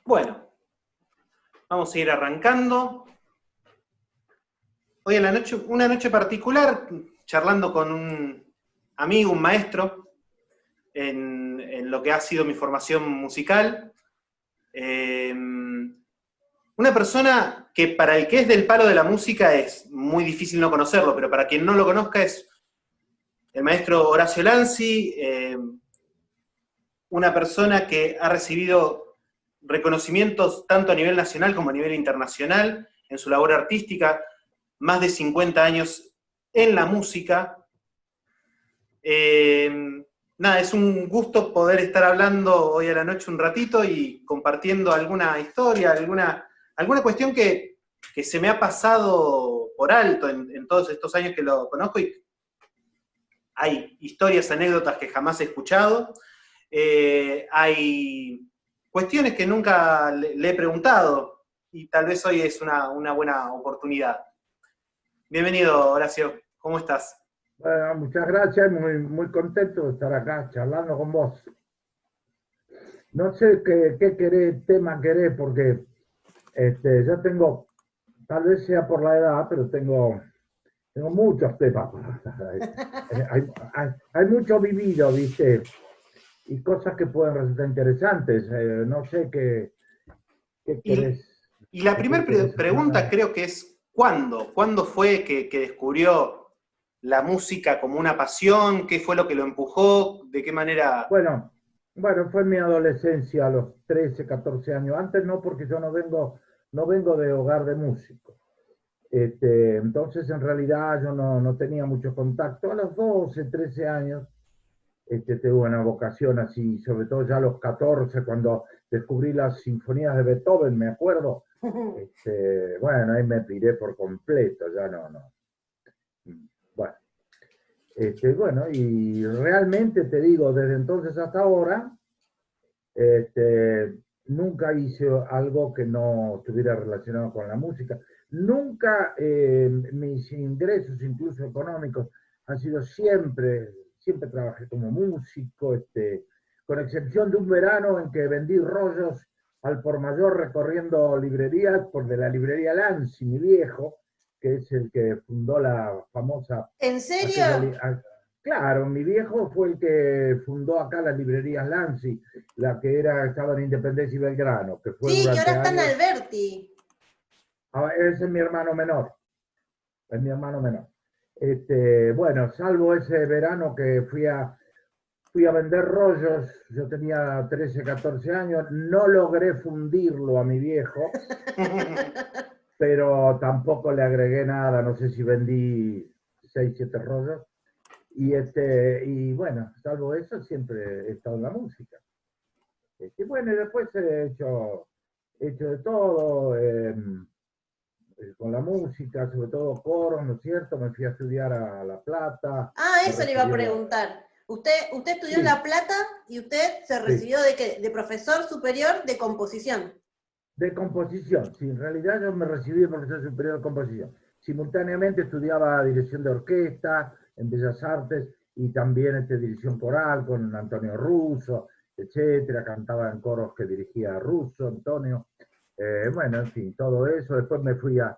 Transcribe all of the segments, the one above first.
Bueno, vamos a ir arrancando. Hoy en la noche, una noche particular, charlando con un amigo, un maestro, en lo que ha sido mi formación musical. Una persona que para el que es del palo de la música es muy difícil no conocerlo, pero para quien no lo conozca es el maestro Horacio Lanzi, una persona que ha recibido reconocimientos tanto a nivel nacional como a nivel internacional en su labor artística, más de 50 años en la música. Nada, es un gusto poder estar hablando hoy a la noche un ratito y compartiendo alguna historia, alguna cuestión que se me ha pasado por alto en todos estos años que lo conozco, y hay historias, anécdotas que jamás he escuchado. Hay cuestiones que nunca le he preguntado, y tal vez hoy es una buena oportunidad. Bienvenido, Horacio. ¿Cómo estás? Bueno, muchas gracias, muy contento de estar acá charlando con vos. No sé qué querés, tema querés, porque yo tengo, tal vez sea por la edad, pero tengo muchos temas. Hay mucho vivido, ¿viste? Y cosas que pueden resultar interesantes. No sé qué querés. Y la primera pregunta creo que es, ¿cuándo? ¿Cuándo fue que descubrió la música como una pasión? ¿Qué fue lo que lo empujó? ¿De qué manera? Bueno, fue en mi adolescencia, a los 13, 14 años. Antes no, porque yo no vengo de hogar de músicos. Entonces, en realidad, yo no tenía mucho contacto. A los 12, 13 años, tuve una vocación así, sobre todo ya a los 14, cuando descubrí las sinfonías de Beethoven, me acuerdo. Bueno, ahí me piré por completo, ya no. Bueno, bueno, y realmente te digo, desde entonces hasta ahora, nunca hice algo que no estuviera relacionado con la música. Nunca mis ingresos, incluso económicos, han sido siempre trabajé como músico, con excepción de un verano en que vendí rollos al por mayor recorriendo librerías, por de la librería Lanzi, mi viejo, que es el que fundó la famosa... ¿En serio? Claro, mi viejo fue el que fundó acá las librerías Lanzi, la que estaba en Independencia y Belgrano, que fue Sí, que durante ahora está en años. Alberti. Ese es mi hermano menor. Es mi hermano menor. Bueno, salvo ese verano que fui a vender rollos, yo tenía 13, 14 años, no logré fundirlo a mi viejo, pero tampoco le agregué nada, no sé si vendí 6, 7 rollos. Y bueno, salvo eso, siempre he estado en la música. Y bueno, y después he hecho de todo con la música, sobre todo coros, ¿no es cierto? Me fui a estudiar a La Plata. Ah, eso le iba a preguntar. Usted estudió en La Plata y usted se recibió de profesor superior de composición. De composición, sí, en realidad yo me recibí de profesor superior de composición. Simultáneamente estudiaba dirección de orquesta en Bellas Artes y también dirección coral con Antonio Russo, etcétera. Cantaba en coros que dirigía Russo, Antonio. Bueno, en fin, todo eso. Después me fui a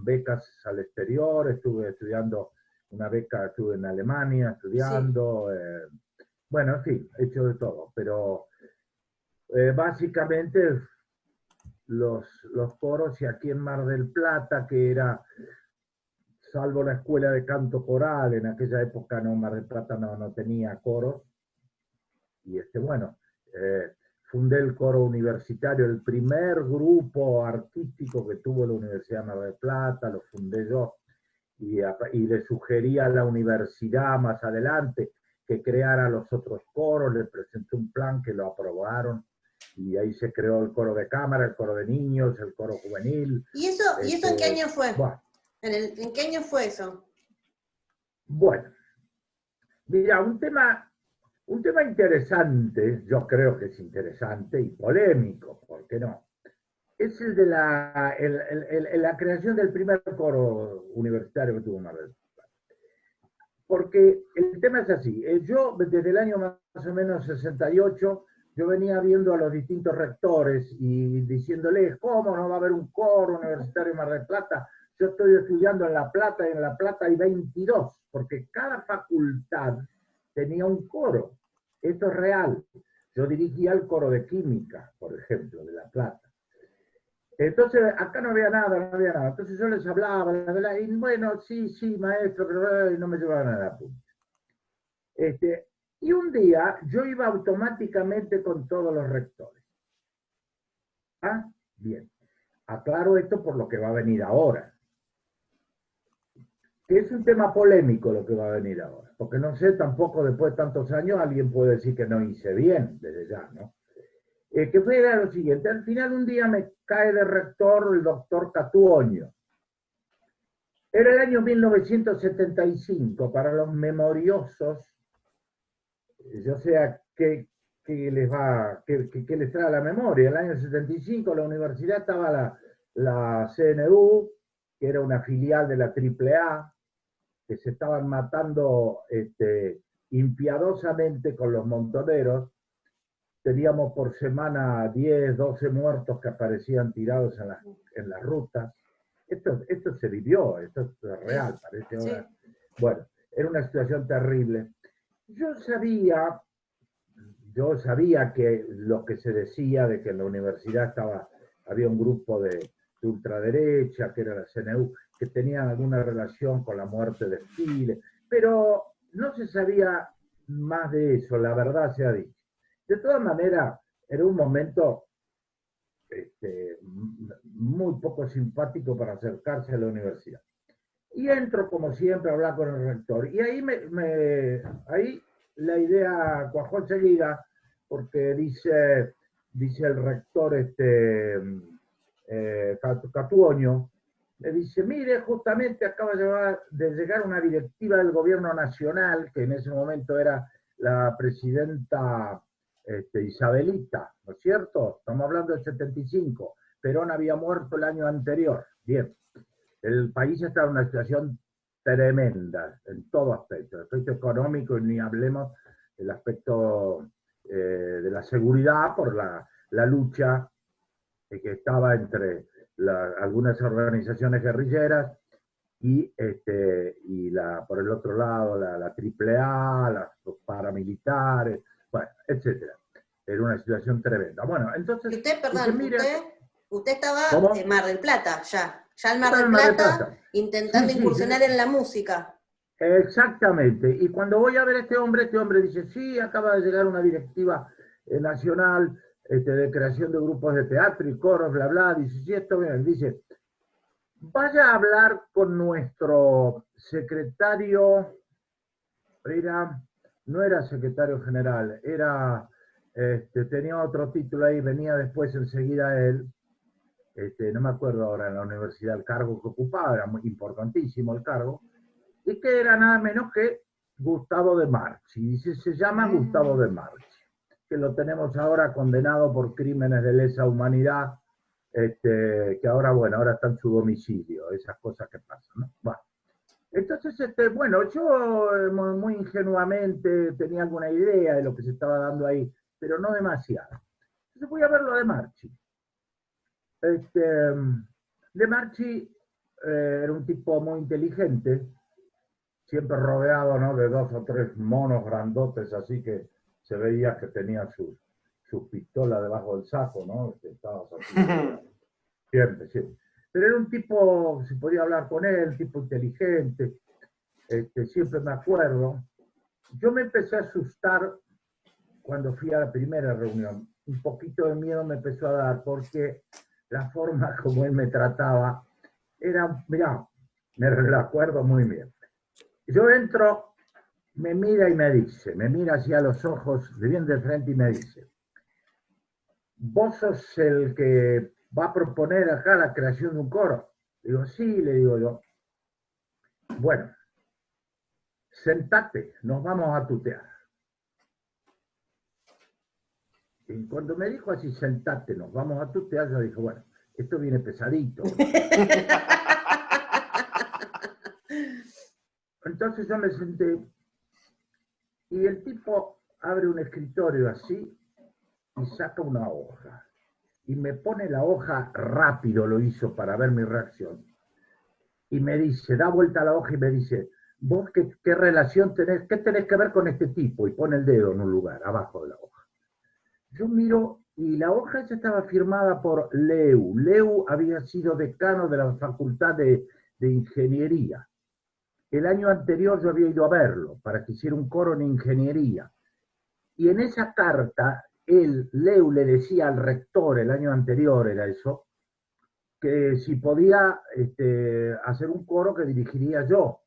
becas al exterior, estuve estudiando una beca, estuve en Alemania estudiando. Sí. Bueno, en fin, he hecho de todo, pero básicamente los coros, y aquí en Mar del Plata, que era, salvo la escuela de canto coral, en aquella época Mar del Plata no tenía coros, y bueno, fundé el coro universitario, el primer grupo artístico que tuvo la Universidad de Mar del Plata, lo fundé yo, y le sugerí a la universidad más adelante que creara los otros coros, le presenté un plan que lo aprobaron, y ahí se creó el coro de cámara, el coro de niños, el coro juvenil. ¿Y eso en qué año fue? Bueno, ¿En qué año fue eso? Bueno, mira, un tema interesante, yo creo que es interesante y polémico, ¿por qué no? Es el de la creación del primer coro universitario que tuvo Mar del Plata. Porque el tema es así, yo desde el año más o menos 68 yo venía viendo a los distintos rectores y diciéndoles, ¿cómo no va a haber un coro universitario en Mar del Plata? Yo estoy estudiando en La Plata y en La Plata hay 22, porque cada facultad tenía un coro. Esto es real. Yo dirigía el coro de química, por ejemplo, de La Plata. Entonces, acá no había nada, no había nada. Entonces yo les hablaba, y bueno, sí, maestro, pero no me llevaban a la punta. Y un día yo iba automáticamente con todos los rectores. Ah, bien. Aclaro esto por lo que va a venir ahora. Que es un tema polémico lo que va a venir ahora. Porque no sé, tampoco después de tantos años alguien puede decir que no hice bien, desde ya, ¿no? Que fue lo siguiente. Al final un día me cae de rector el doctor Catuoño. Era el año 1975, para los memoriosos. Yo sé a qué les trae a la memoria. El año 75 la universidad estaba la CNU, que era una filial de la AAA, que se estaban matando impiadosamente con los montoneros. Teníamos por semana 10, 12 muertos que aparecían tirados en las rutas. Esto se vivió, esto es real, parece ahora. Sí. Bueno, era una situación terrible. Yo sabía que lo que se decía de que en la universidad había un grupo de ultraderecha, que era la CNU, que tenían alguna relación con la muerte de Chile, pero no se sabía más de eso, la verdad se ha dicho. De todas maneras, era un momento muy poco simpático para acercarse a la universidad. Y entro, como siempre, a hablar con el rector. Y ahí, ahí la idea cuajó enseguida, porque dice el rector Catuoño, le dice, mire, justamente acaba de llegar una directiva del gobierno nacional, que en ese momento era la presidenta Isabelita, ¿no es cierto? Estamos hablando del 75. Perón había muerto el año anterior. Bien. El país está en una situación tremenda en todo aspecto, el aspecto económico, y ni hablemos del aspecto de la seguridad por la lucha que estaba entre algunas organizaciones guerrilleras y por el otro lado la AAA, los paramilitares, bueno, etcétera. Era una situación tremenda. Bueno, entonces... Usted, perdón, usted estaba en Mar del Plata, ya en Mar del Plata, intentando incursionar en la música. Exactamente. Y cuando voy a ver a este hombre dice, sí, acaba de llegar una directiva nacional de creación de grupos de teatro y coros, bla, bla. Dice, sí, esto bien. Dice, vaya a hablar con nuestro secretario, no era secretario general, tenía otro título ahí, venía después enseguida él. No me acuerdo ahora en la universidad el cargo que ocupaba, era muy importantísimo el cargo, y que era nada menos que Gustavo de Marchi. Se llama Gustavo de Marchi, que lo tenemos ahora condenado por crímenes de lesa humanidad, que ahora está en su domicilio, esas cosas que pasan, ¿no? Bueno, entonces, yo muy ingenuamente tenía alguna idea de lo que se estaba dando ahí, pero no demasiado. Entonces voy a ver lo de Marchi. De Marchi era un tipo muy inteligente, siempre rodeado, ¿no?, de 2 o 3 monos grandotes, así que se veía que tenía sus pistolas debajo del saco, ¿no? Siempre. Pero era un tipo, se podía hablar con él, un tipo inteligente, siempre me acuerdo. Yo me empecé a asustar cuando fui a la primera reunión. Un poquito de miedo me empezó a dar, porque la forma como él me trataba era, mirá, me la acuerdo muy bien. Yo entro, me mira hacia los ojos, de bien de frente, y me dice, ¿vos sos el que va a proponer acá la creación de un coro? Digo, sí, le digo yo. Bueno, sentate, nos vamos a tutear. Y cuando me dijo así, sentate, nos vamos a tutear, yo dije, bueno, esto viene pesadito. Entonces yo me senté y el tipo abre un escritorio así y saca una hoja. Y me pone la hoja rápido, lo hizo para ver mi reacción. Y me dice, da vuelta a la hoja y me dice, vos qué relación tenés, qué tenés que ver con este tipo, y pone el dedo en un lugar, abajo de la hoja. Yo miro, y la hoja ya estaba firmada por Leu. Leu había sido decano de la Facultad de Ingeniería. El año anterior yo había ido a verlo, para que hiciera un coro en ingeniería. Y en esa carta, Leu le decía al rector, el año anterior era eso, que si podía hacer un coro que dirigiría yo.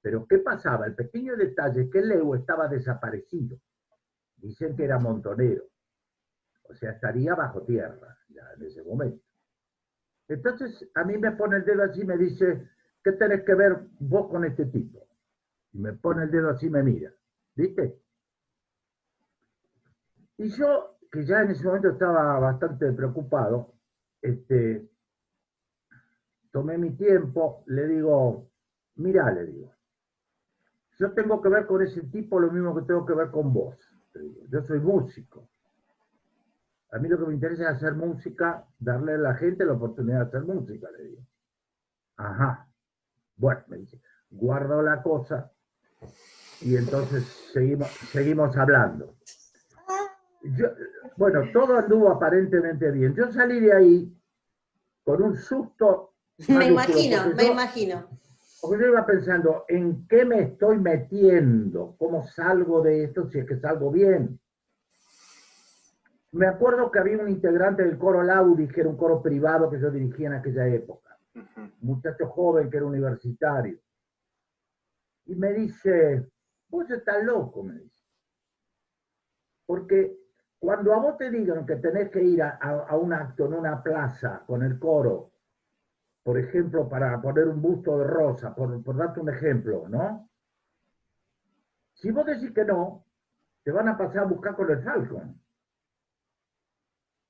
Pero ¿qué pasaba? El pequeño detalle es que Leu estaba desaparecido. Dicen que era montonero. O sea, estaría bajo tierra ya en ese momento. Entonces, a mí me pone el dedo así y me dice, ¿qué tenés que ver vos con este tipo? Y me pone el dedo así y me mira. ¿Viste? Y yo, que ya en ese momento estaba bastante preocupado, tomé mi tiempo, le digo, mirá, le digo, yo tengo que ver con ese tipo lo mismo que tengo que ver con vos. Yo soy músico. A mí lo que me interesa es hacer música, darle a la gente la oportunidad de hacer música, le digo. Ajá. Bueno, me dice, guardo la cosa y entonces seguimos hablando. Bueno, todo anduvo aparentemente bien. Yo salí de ahí con un susto Me mayúsculo, imagino. Porque yo iba pensando, ¿en qué me estoy metiendo? ¿Cómo salgo de esto si es que salgo bien? Me acuerdo que había un integrante del coro Laudis, que era un coro privado que yo dirigía en aquella época. Un muchacho joven que era universitario. Y me dice, vos estás loco, me dice. Porque cuando a vos te digan que tenés que ir a un acto en una plaza con el coro, por ejemplo, para poner un busto de Rosa, por darte un ejemplo, ¿no? Si vos decís que no, te van a pasar a buscar con el Falcon.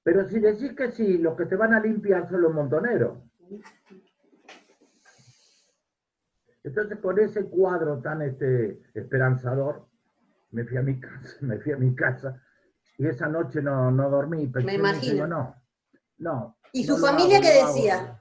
Pero si decís que sí, los que te van a limpiar son los montoneros. Entonces, con ese cuadro tan esperanzador, me fui a mi casa, y esa noche no dormí. Me imagino. Digo, no. ¿Y su familia qué decía?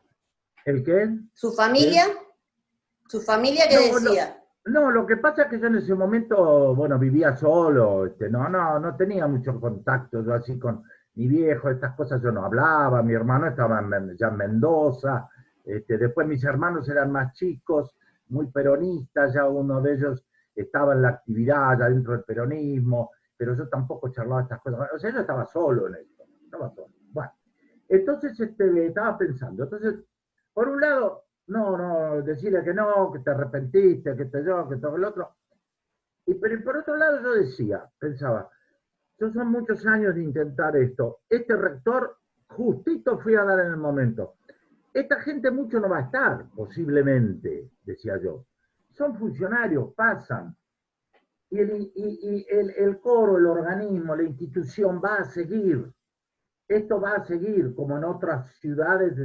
¿El qué? ¿Su familia? ¿Qué? ¿Su familia qué decía? No, lo que pasa es que yo en ese momento, bueno, vivía solo, no tenía mucho contacto, yo así con mi viejo, estas cosas yo no hablaba, mi hermano estaba ya en Mendoza, después mis hermanos eran más chicos, muy peronistas, ya uno de ellos estaba en la actividad, ya dentro del peronismo, pero yo tampoco charlaba estas cosas, o sea, yo estaba solo en esto, estaba solo. Bueno, entonces estaba pensando, entonces, por un lado, no, decirle que no, que te arrepentiste, que todo el otro. Pero por otro lado yo pensaba, yo son muchos años de intentar esto. Este rector justito fui a dar en el momento. Esta gente mucho no va a estar, posiblemente, decía yo. Son funcionarios, pasan. Y el coro, el organismo, la institución va a seguir. Esto va a seguir, como en otras ciudades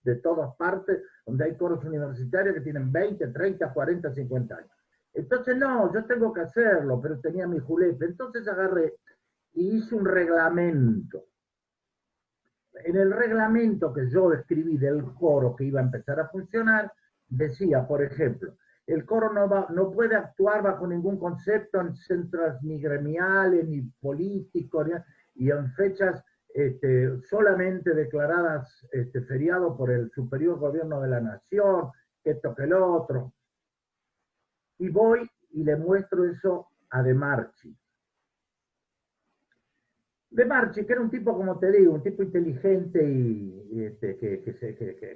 de todas partes, donde hay coros universitarios que tienen 20, 30, 40, 50 años. Entonces, no, yo tengo que hacerlo, pero tenía mi julepe. Entonces agarré y hice un reglamento. En el reglamento que yo escribí del coro que iba a empezar a funcionar, decía, por ejemplo, el coro no puede actuar bajo ningún concepto en centros ni gremiales, ni políticos, y en fechas solamente declaradas feriado por el superior gobierno de la nación, que esto que lo otro. Y voy y le muestro eso a De Marchi. De Marchi, que era un tipo, como te digo, un tipo inteligente y que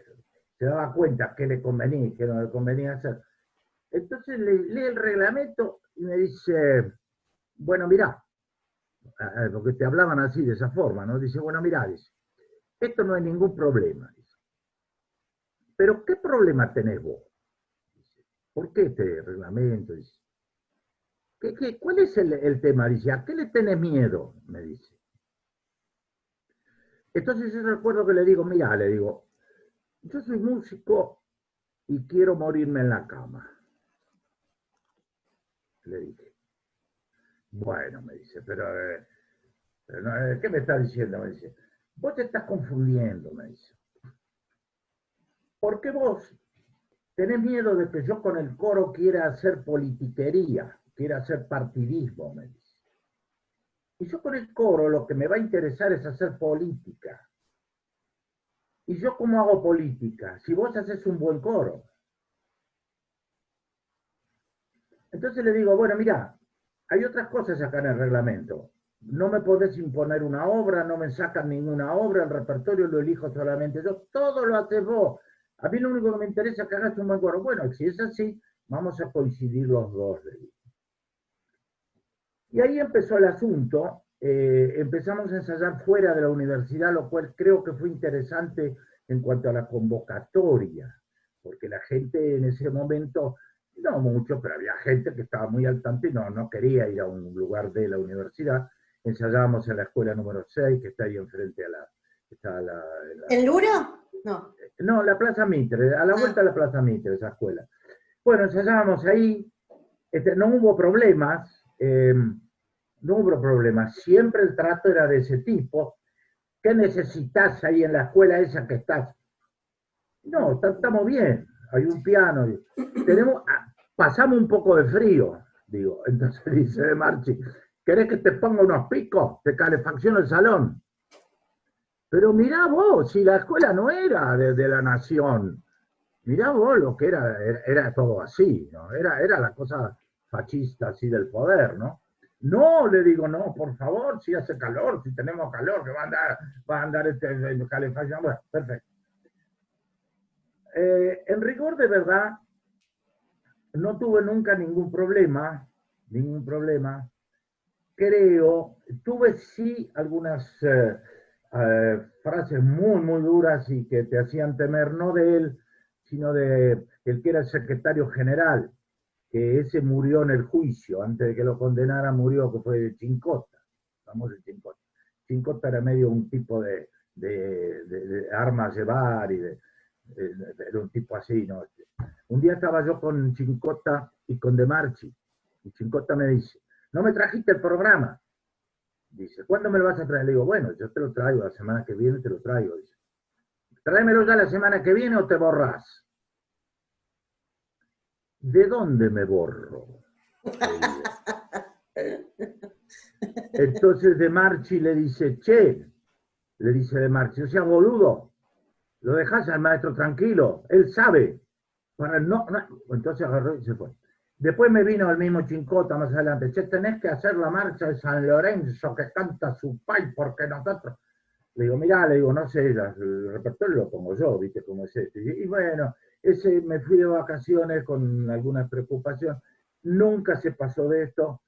se daba cuenta que le convenía, que no le convenía hacer. Entonces lee el reglamento y me dice, bueno, mirá, porque te hablaban así, de esa forma, ¿no? Dice, bueno, mirá, dice, esto no hay ningún problema. Dice. Pero, ¿qué problema tenés vos? Dice, ¿por qué este reglamento? Dice, ¿cuál es el tema? Dice, ¿a qué le tenés miedo? Me dice. Entonces yo recuerdo que le digo, mira, le digo, yo soy músico y quiero morirme en la cama. Le dije. Bueno, me dice, pero Pero no, ¿qué me está diciendo? Me dice, vos te estás confundiendo, me dice. ¿Por qué vos tenés miedo de que yo con el coro quiera hacer politiquería, quiera hacer partidismo? Me dice. Y yo con el coro lo que me va a interesar es hacer política. ¿Y yo cómo hago política? Si vos haces un buen coro. Entonces le digo, bueno, mira, hay otras cosas acá en el reglamento. No me podés imponer una obra, no me sacan ninguna obra, el repertorio lo elijo solamente yo, todo lo haces vos. A mí lo único que me interesa es que hagas un buen coro. Bueno, si es así, vamos a coincidir los dos, le digo. Y ahí empezó el asunto. Empezamos a ensayar fuera de la universidad, lo cual creo que fue interesante en cuanto a la convocatoria, porque la gente en ese momento, no mucho, pero había gente que estaba muy al tanto y no quería ir a un lugar de la universidad. Ensayábamos en la escuela número 6, que está ahí enfrente a la... ¿En Luro? No. No, la Plaza Mitre, a la vuelta de la Plaza Mitre, esa escuela. Bueno, ensayábamos ahí, no hubo problemas, no hubo problemas, siempre el trato era de ese tipo. ¿Qué necesitas ahí en la escuela esa que estás? No, estamos bien, hay un piano, pasamos un poco de frío, digo. Entonces dice De Marchi, ¿querés que te ponga unos picos de calefacción el salón? Pero mirá vos, si la escuela no era de la nación, mirá vos lo que era todo así, ¿no? Era la cosa fascista así del poder, ¿no? No, le digo, no, por favor, si hace calor, si tenemos calor, que va a andar calefacción. Bueno, perfecto. En rigor de verdad, no tuve nunca ningún problema. Creo, tuve sí algunas frases muy, muy duras y que te hacían temer, no de él, sino de el que era el secretario general, que ese murió en el juicio, antes de que lo condenara murió, que fue de Chincota, famoso Chincota. Chincota era medio un tipo de armas llevar y era un tipo así, ¿no? Un día estaba yo con Chincota y con De Marchi, y Chincota me dice, no me trajiste el programa. Dice, ¿cuándo me lo vas a traer? Le digo, bueno, yo te lo traigo, la semana que viene te lo traigo. Dice, tráemelo ya la semana que viene o te borrás. ¿De dónde me borro? Entonces De Marchi le dice, che, le dice De Marchi, o sea, boludo, lo dejás al maestro tranquilo, él sabe. Entonces agarró y se fue. Después me vino el mismo Chincota más adelante, che, tenés que hacer la marcha de San Lorenzo que canta su pai porque nosotros... Le digo, mirá, le digo, no sé, el repertorio lo pongo yo, viste cómo es este. Y bueno, me fui de vacaciones con alguna preocupación, nunca se pasó de esto.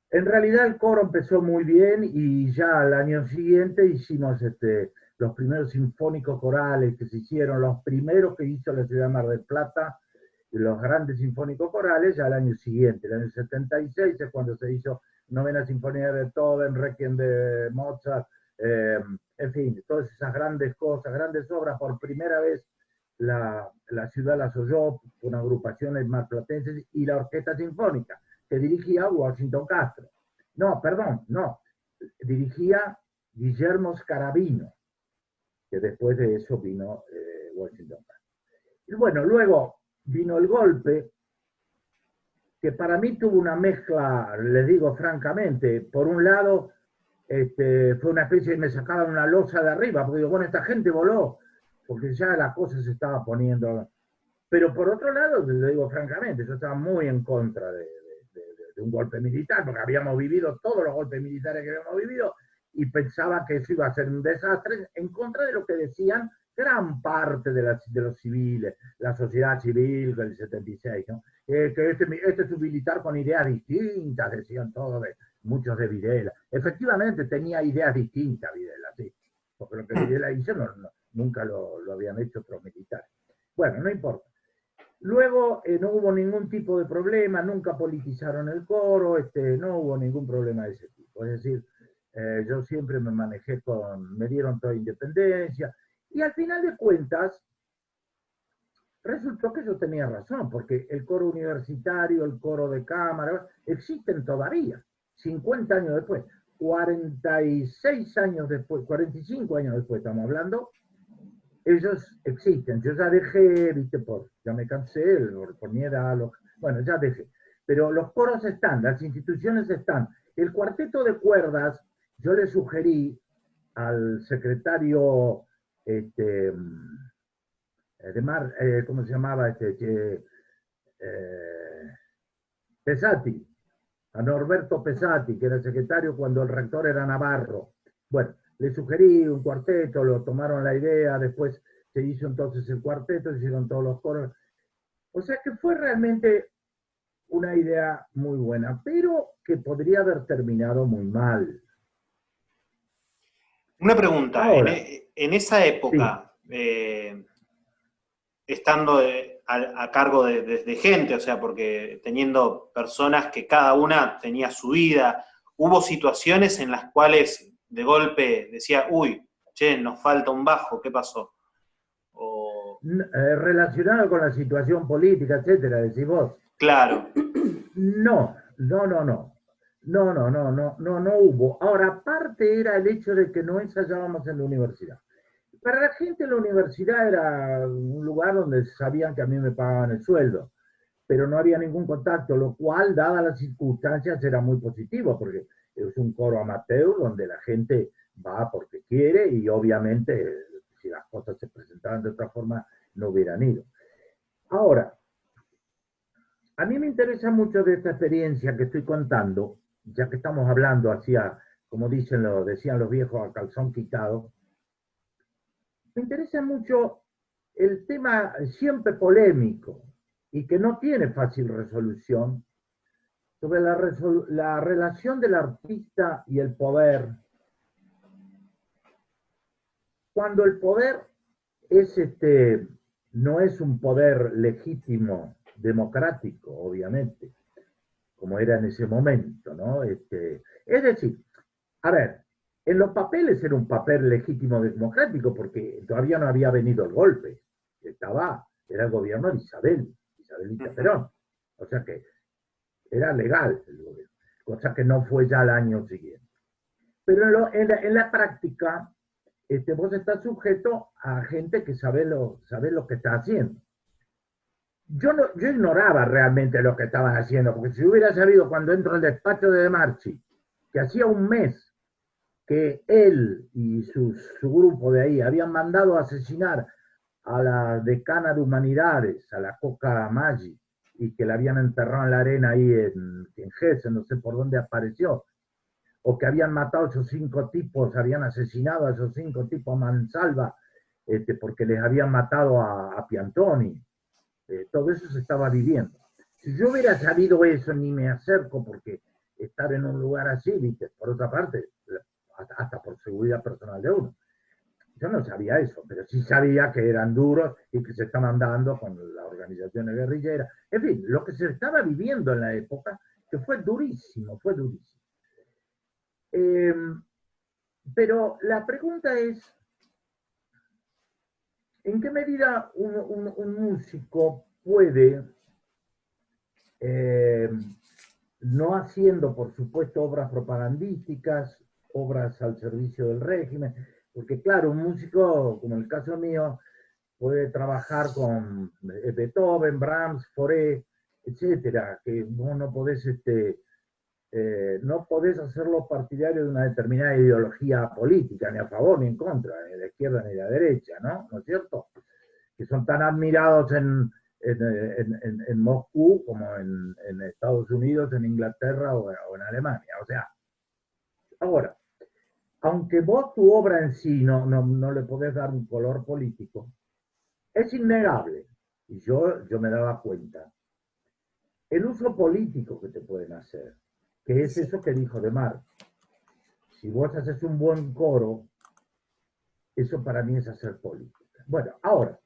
En realidad el coro empezó muy bien y ya al año siguiente hicimos los primeros sinfónicos corales que se hicieron, los primeros que hizo la ciudad de Mar del Plata, los grandes sinfónicos corales, ya al año siguiente, el año 76 es cuando se hizo Novena Sinfonía de Beethoven, Requiem de Mozart, en fin, todas esas grandes cosas, grandes obras, por primera vez la ciudad las oyó con agrupaciones marplatenses y la Orquesta Sinfónica, que dirigía Washington Castro. No, perdón, no, dirigía Guillermo Scarabino, que después de eso vino Washington Castro. Y bueno, luego vino el golpe, que para mí tuvo una mezcla, les digo francamente, por un lado fue una especie de me sacaban una losa de arriba, porque digo, bueno, esta gente voló, porque ya la cosa se estaba poniendo. Pero por otro lado, le digo francamente, yo estaba muy en contra de un golpe militar, porque habíamos vivido todos los golpes militares que habíamos vivido, y pensaba que eso iba a ser un desastre, en contra de lo que decían gran parte de los civiles, la sociedad civil del 76, ¿no? Que este es un militar con ideas distintas, decían todos, muchos de Videla. Efectivamente tenía ideas distintas Videla, sí, porque lo que Videla hizo nunca lo habían hecho otros militares. Bueno, no importa. Luego no hubo ningún tipo de problema, nunca politizaron el coro, no hubo ningún problema de ese tipo. Es decir, yo siempre me manejé me dieron toda independencia, y al final de cuentas, resultó que yo tenía razón, porque el coro universitario, el coro de cámara, existen todavía, 50 años después. 46 años después, 45 años después estamos hablando, ellos existen. Yo ya dejé, viste, ya me cansé, por mi edad, bueno, ya dejé. Pero los coros están, las instituciones están. El cuarteto de cuerdas, yo le sugerí al secretario ¿cómo se llamaba? Pesati, a Norberto Pesati, que era el secretario cuando el rector era Navarro. Bueno, le sugerí un cuarteto, lo tomaron la idea, después se hizo entonces el cuarteto, se hicieron todos los coros. O sea que fue realmente una idea muy buena, pero que podría haber terminado muy mal. Una pregunta, ahora, en esa época, estando a cargo de gente, o sea, porque teniendo personas que cada una tenía su vida, hubo situaciones en las cuales de golpe decía, uy, che, nos falta un bajo, ¿qué pasó? Relacionado con la situación política, etcétera, decís vos. Claro. No hubo. Ahora, aparte era el hecho de que no ensayábamos en la universidad. Para la gente la universidad era un lugar donde sabían que a mí me pagaban el sueldo, pero no había ningún contacto, lo cual, dadas las circunstancias, era muy positivo, porque es un coro amateur donde la gente va porque quiere y obviamente si las cosas se presentaban de otra forma no hubieran ido. Ahora, a mí me interesa mucho de esta experiencia que estoy contando, ya que estamos hablando como decían los viejos, a calzón quitado. Me interesa mucho el tema siempre polémico y que no tiene fácil resolución sobre la relación del artista y el poder. Cuando el poder no es un poder legítimo, democrático, obviamente, como era en ese momento, ¿no? Es decir, a ver, en los papeles era un papel legítimo democrático porque todavía no había venido el golpe. Era el gobierno de Isabelita Perón. O sea que era legal el gobierno, cosa que no fue ya el año siguiente. Pero en la práctica, vos estás sujeto a gente que sabe lo que está haciendo. Yo ignoraba realmente lo que estaban haciendo, porque si hubiera sabido cuando entro al despacho de De Marchi, que hacía un mes que él y su grupo de ahí habían mandado a asesinar a la decana de humanidades, a la Coca Maggi, y que la habían enterrado en la arena ahí en Gese, no sé por dónde apareció, o que habían matado a esos 5 tipos, habían asesinado a esos 5 tipos a mansalva, porque les habían matado a Piantoni. Todo eso se estaba viviendo. Si yo hubiera sabido eso, ni me acerco, porque estar en un lugar así, ¿viste? Por otra parte, hasta por seguridad personal de uno. Yo no sabía eso, pero sí sabía que eran duros y que se estaban dando con las organizaciones guerrilleras. En fin, lo que se estaba viviendo en la época, que fue durísimo, fue durísimo. Pero la pregunta es, ¿en qué medida un músico puede, no haciendo, por supuesto, obras propagandísticas, obras al servicio del régimen, porque claro, un músico, como el caso mío, puede trabajar con Beethoven, Brahms, Fauré, etcétera, que vos no podés, no podés hacerlo partidario de una determinada ideología política, ni a favor ni en contra, ni de la izquierda ni de la derecha, ¿no? ¿No es cierto? Que son tan admirados en Moscú como en Estados Unidos, en Inglaterra o en Alemania. O sea, ahora, aunque vos tu obra en sí no le podés dar un color político, es innegable, y yo me daba cuenta, el uso político que te pueden hacer, que es eso que dijo De Mar. Si vos haces un buen coro, eso para mí es hacer política. Bueno, ahora,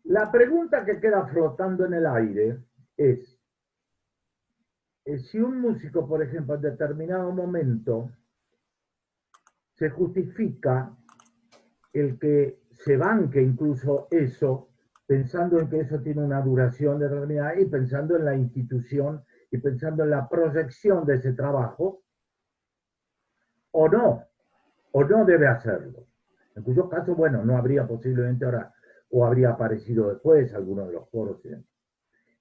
la pregunta que queda flotando en el aire es si un músico, por ejemplo, en determinado momento se justifica el que se banque incluso eso, pensando en que eso tiene una duración determinada y pensando en la institución y pensando en la proyección de ese trabajo, o no debe hacerlo. En cuyo caso, bueno, no habría posiblemente ahora, o habría aparecido después alguno de los coros.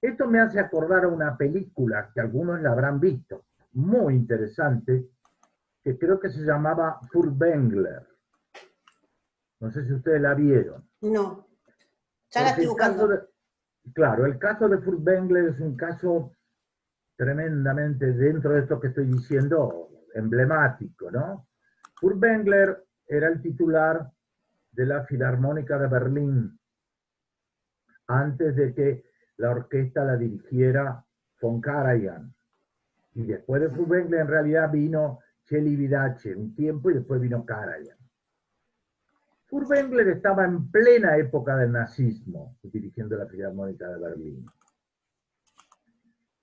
Esto me hace acordar a una película que algunos la habrán visto, muy interesante, que creo que se llamaba Furtwängler. No sé si ustedes la vieron. No, ya la Porque estoy buscando. claro, el caso de Furtwängler es un caso tremendamente, dentro de esto que estoy diciendo, emblemático, ¿no? Furtwängler era el titular de la Filarmónica de Berlín antes de que la orquesta la dirigiera von Karajan. Y después de Furtwängler en realidad vino Celibidache un tiempo y después vino Karajan. Furtwängler estaba en plena época del nazismo dirigiendo la Filarmónica de Berlín.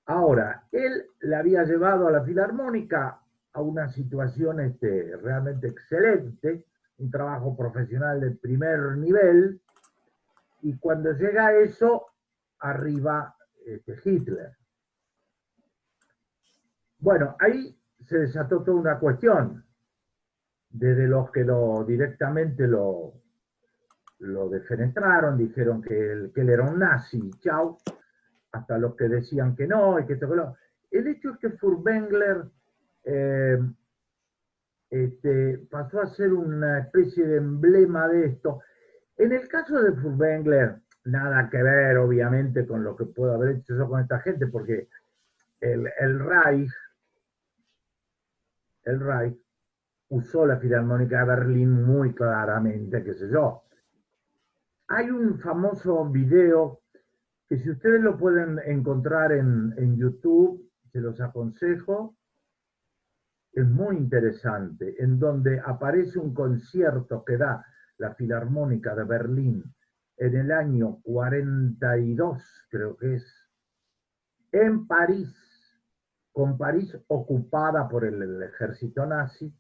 Ahora, él le había llevado a la Filarmónica a una situación realmente excelente, un trabajo profesional de primer nivel, y cuando llega a eso, arriba Hitler. Bueno, ahí se desató toda una cuestión, desde los que directamente lo defenestraron, dijeron que él era un nazi, chau, hasta los que decían que no, y que esto, que no. El hecho es que Furtwängler pasó a ser una especie de emblema de esto. En el caso de Furtwängler, nada que ver, obviamente, con lo que puedo haber hecho yo con esta gente, porque el Reich usó la Filarmónica de Berlín muy claramente, qué sé yo. Hay un famoso video que si ustedes lo pueden encontrar en YouTube, se los aconsejo, es muy interesante, en donde aparece un concierto que da la Filarmónica de Berlín en el año 42, creo que es, en París, con París ocupada por el ejército nazi,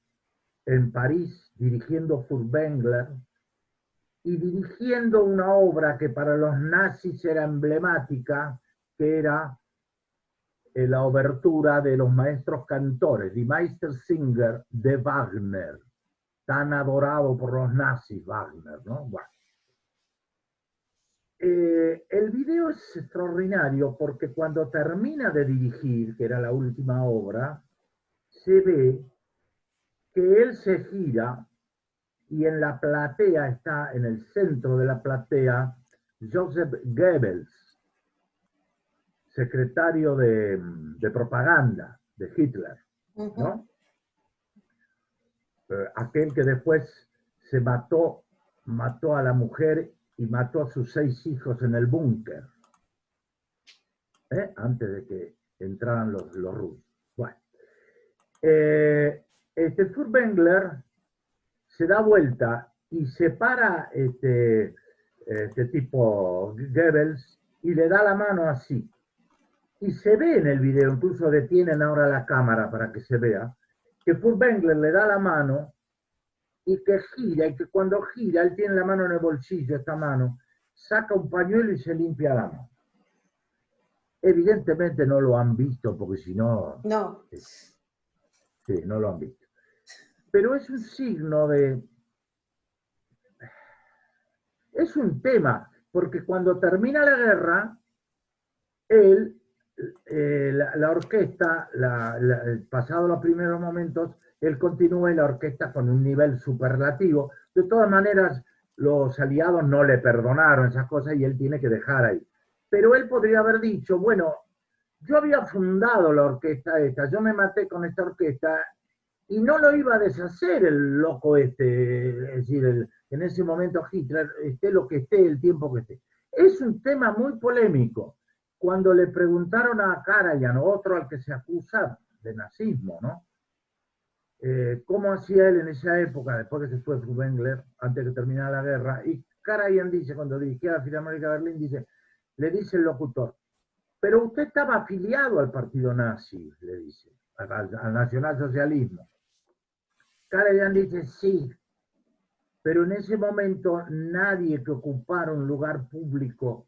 en París dirigiendo Furtwängler y dirigiendo una obra que para los nazis era emblemática, que era la obertura de los maestros cantores, Die Meistersinger de Wagner, tan adorado por los nazis, Wagner, ¿no? Bueno. El video es extraordinario porque cuando termina de dirigir, que era la última obra, se ve que él se gira y en la platea está, en el centro de la platea, Joseph Goebbels, secretario de propaganda de Hitler, ¿no? Aquel que después se mató a la mujer y mató a sus 6 hijos en el búnker, antes de que entraran los rusos. Bueno, Furtwängler se da vuelta y separa este tipo Goebbels y le da la mano así. Y se ve en el video, incluso detienen ahora la cámara para que se vea, que Furtwängler le da la mano y que gira, y que cuando gira, él tiene la mano en el bolsillo, esta mano, saca un pañuelo y se limpia la mano. Evidentemente no lo han visto, porque si no... No. Sí, no lo han visto. Pero es un signo de... Es un tema, porque cuando termina la guerra, él, la orquesta, pasado los primeros momentos, él continúa en la orquesta con un nivel superlativo. De todas maneras, los aliados no le perdonaron esas cosas y él tiene que dejar ahí. Pero él podría haber dicho, bueno, yo había fundado la orquesta esta, yo me maté con esta orquesta y no lo iba a deshacer el loco es decir, en ese momento Hitler, esté lo que esté, el tiempo que esté. Es un tema muy polémico. Cuando le preguntaron a Karajan, otro al que se acusa de nazismo, ¿no? ¿Cómo hacía él en esa época, después que se fue Furtwängler, antes de que terminara la guerra? Y Karajan dice, cuando dirigía la Filarmónica de Berlín, le dice el locutor, pero usted estaba afiliado al partido nazi, le dice, al nacionalsocialismo. Karajan dice, sí, pero en ese momento nadie que ocupara un lugar público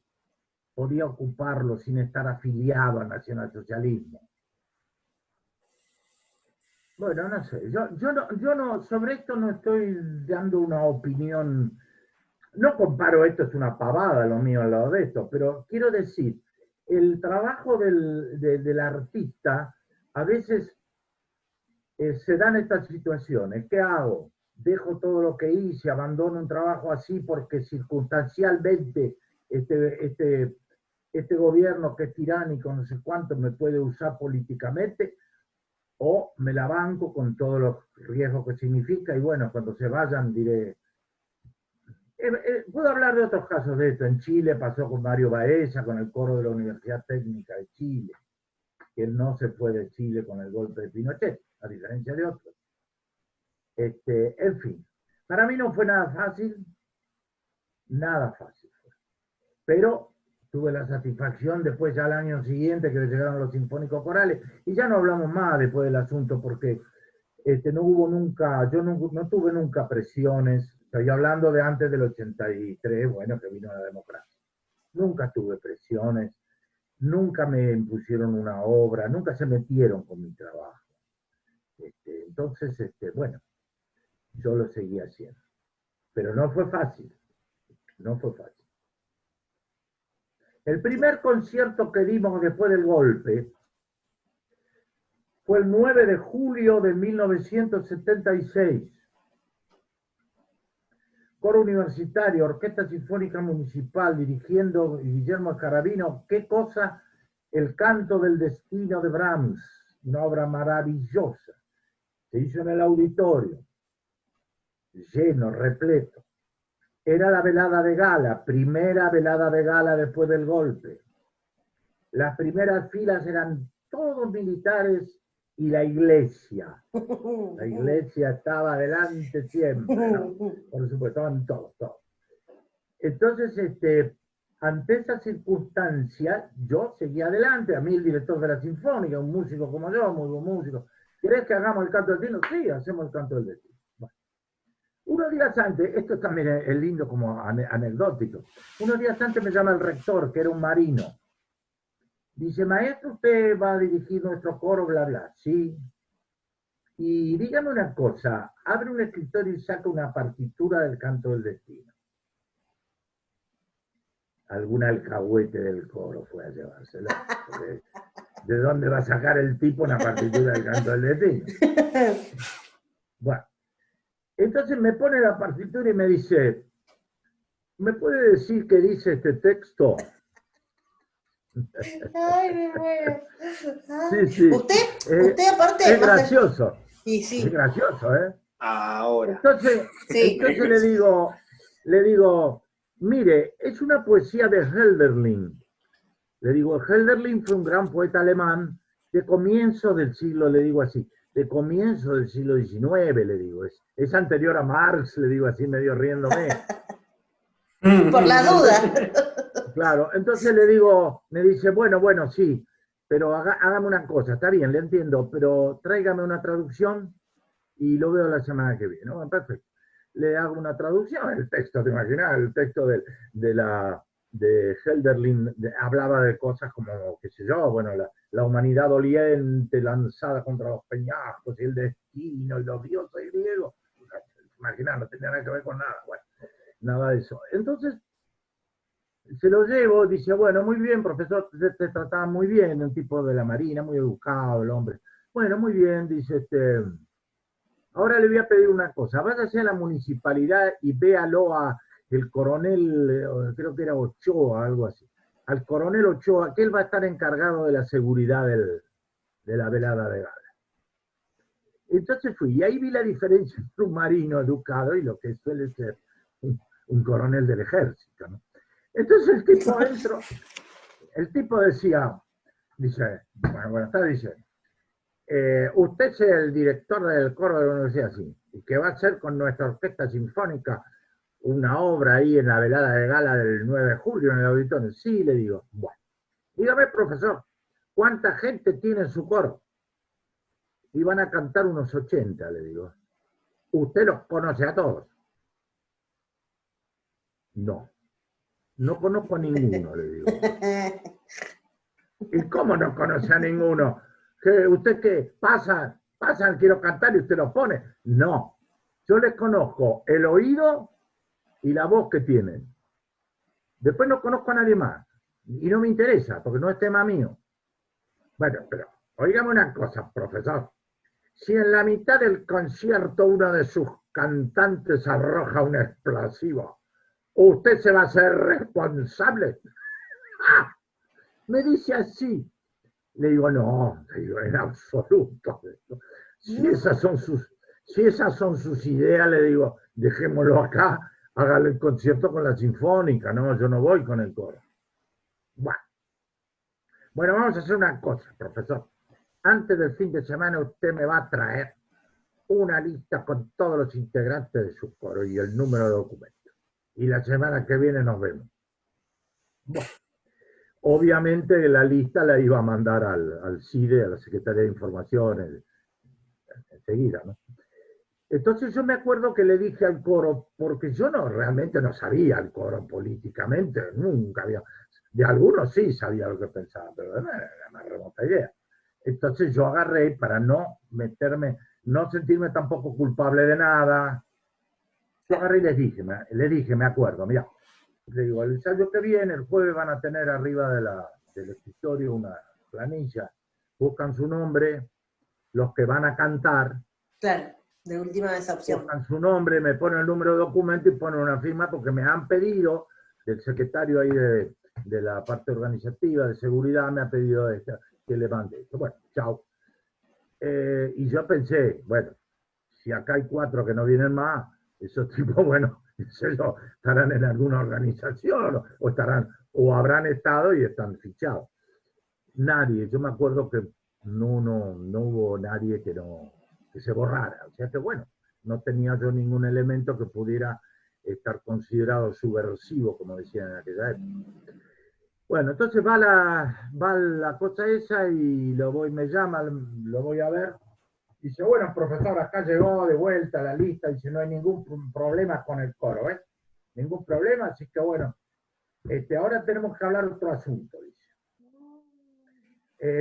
podía ocuparlo sin estar afiliado al nacionalsocialismo. Bueno, no sé, yo no, sobre esto no estoy dando una opinión, no comparo, esto es una pavada lo mío al lado de esto, pero quiero decir, el trabajo del artista a veces se dan estas situaciones. ¿Qué hago? Dejo todo lo que hice, abandono un trabajo así porque circunstancialmente este gobierno que es tiránico, no sé cuánto, me puede usar políticamente, o me la banco con todos los riesgos que significa, y bueno, cuando se vayan diré. Puedo hablar de otros casos de esto. En Chile pasó con Mario Baeza, con el coro de la Universidad Técnica de Chile, que él no se fue de Chile con el golpe de Pinochet, a diferencia de otros. En fin, para mí no fue nada fácil, nada fácil. Pero tuve la satisfacción después ya al año siguiente que llegaron los sinfónicos corales, y ya no hablamos más después del asunto porque no hubo nunca, yo no tuve nunca presiones, estoy hablando de antes del 83, bueno, que vino la democracia. Nunca tuve presiones, nunca me impusieron una obra, nunca se metieron con mi trabajo. Entonces, bueno, yo lo seguí haciendo. Pero no fue fácil, no fue fácil. El primer concierto que dimos después del golpe fue el 9 de julio de 1976. Coro universitario, Orquesta Sinfónica Municipal, dirigiendo Guillermo Scarabino. ¿Qué cosa? El canto del destino de Brahms, una obra maravillosa. Se hizo en el auditorio, lleno, repleto. Era la velada de gala, primera velada de gala después del golpe. Las primeras filas eran todos militares y la iglesia. La iglesia estaba adelante siempre, ¿no? Por supuesto, estaban todos. Entonces, ante esa circunstancia, yo seguía adelante. A mí el director de la Sinfónica, un músico como yo, muy buen músico, ¿querés que hagamos el canto del destino? Sí, hacemos el canto del destino. Bueno. Unos días antes, esto también es lindo como anecdótico, unos días antes me llama el rector, que era un marino. Dice, maestro, usted va a dirigir nuestro coro, bla, bla. Sí. Y dígame una cosa, abre un escritorio y saca una partitura del canto del destino. Algún alcahuete del coro fue a llevárselo. ¿De dónde va a sacar el tipo una partitura del canto del destino? Bueno, entonces me pone la partitura y me dice, ¿me puede decir qué dice este texto? Ay, me muero. Sí, sí. Usted aparte... Es gracioso. Sí, sí. Es gracioso, ¿eh? Ahora. Entonces, Sí. entonces le digo, mire, es una poesía de Hölderlin. Le digo, Hölderlin fue un gran poeta alemán de comienzo del siglo, le digo así, de comienzo del siglo XIX, le digo. Es anterior a Marx, le digo así, medio riéndome. Por la duda. Claro, entonces le digo, me dice, bueno, sí, pero hágame una cosa, está bien, le entiendo, pero tráigame una traducción y lo veo la semana que viene. Bueno, perfecto. Le hago una traducción, el texto, te imaginas, el texto de Hölderlin hablaba de cosas como, qué sé yo, bueno, la humanidad doliente lanzada contra los peñascos y el destino y los dioses griegos. Imaginá, no tenía nada que ver con nada, bueno, nada de eso. Entonces, se lo llevo, dice, bueno, muy bien, profesor, te trataba muy bien, un tipo de la Marina, muy educado el hombre. Bueno, muy bien, dice, ahora le voy a pedir una cosa, váyase a la municipalidad y véalo a el coronel, creo que era Ochoa, algo así, al coronel Ochoa, que él va a estar encargado de la seguridad de la velada de gala. Entonces fui, y ahí vi la diferencia entre un marino educado y lo que suele ser un coronel del ejército, ¿no? Entonces el tipo adentro, el tipo decía, dice, bueno, buenas tardes, dice, usted es el director del coro de la universidad, sí, y que va a hacer con nuestra orquesta sinfónica una obra ahí en la velada de gala del 9 de julio en el auditorio. Sí, le digo, bueno, dígame, profesor, ¿cuánta gente tiene en su coro? Y van a cantar unos 80, le digo. ¿Usted los conoce a todos? No. No conozco a ninguno, le digo. ¿Y cómo no conoce a ninguno? ¿Usted qué? ¿Pasa pasan, quiero cantar y usted los pone. No, yo les conozco el oído y la voz que tienen. Después no conozco a nadie más. Y no me interesa, porque no es tema mío. Bueno, pero oígame una cosa, profesor. Si en la mitad del concierto uno de sus cantantes arroja un explosivo, ¿usted se va a hacer responsable? ¡Ah! Me dice así. Le digo, no, le digo, en absoluto. Si esas son sus ideas, le digo, dejémoslo acá, hágale el concierto con la sinfónica, no, yo no voy con el coro. Bueno, vamos a hacer una cosa, profesor. Antes del fin de semana usted me va a traer una lista con todos los integrantes de su coro y el número de documentos. Y la semana que viene nos vemos. Bueno, obviamente la lista la iba a mandar al CIDE, a la Secretaría de Información, enseguida, ¿no? Entonces yo me acuerdo que le dije al coro, porque yo realmente no sabía el coro políticamente, nunca había, de algunos sí sabía lo que pensaba, pero era una remota idea. Entonces yo agarré para no meterme, no sentirme tampoco culpable de nada. Yo agarré y les dije, me acuerdo, mira, le digo, el ensayo que viene, el jueves van a tener arriba del escritorio una planilla, buscan su nombre, los que van a cantar. Claro, de última esa opción. Buscan su nombre, me ponen el número de documento y ponen una firma porque me han pedido, del secretario ahí de la parte organizativa, de seguridad, me ha pedido que le mande esto. Bueno, chao. Y yo pensé, bueno, si acá hay 4 que no vienen más, esos tipos, bueno, estarán en alguna organización o habrán estado y están fichados. Nadie, yo me acuerdo que no hubo nadie que se borrara. O sea que bueno, no tenía yo ningún elemento que pudiera estar considerado subversivo, como decían en aquella época. Bueno, entonces va la cosa esa y me llama, lo voy a ver. Dice, bueno, profesor, acá llegó de vuelta la lista, dice, no hay ningún problema con el coro, ¿eh? Ningún problema, así que bueno, ahora tenemos que hablar otro asunto, dice.